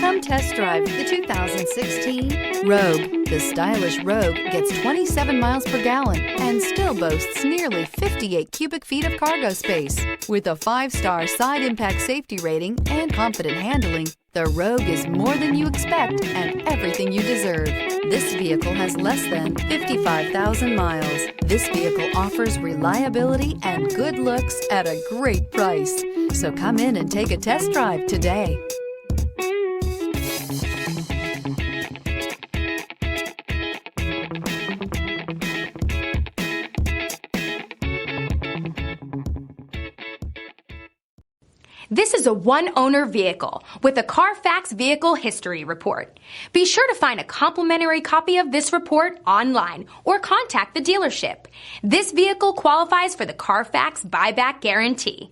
Come test drive the 2016 Rogue. The stylish Rogue gets 27 miles per gallon and still boasts nearly 58 cubic feet of cargo space. With a 5-star side impact safety rating and confident handling, the Rogue is more than you expect and everything you deserve. This vehicle has less than 55,000 miles. This vehicle offers reliability and good looks at a great price. So come in and take a test drive today. This is a one-owner vehicle with a Carfax Vehicle History Report. Be sure to find a complimentary copy of this report online or contact the dealership. This vehicle qualifies for the Carfax Buyback Guarantee.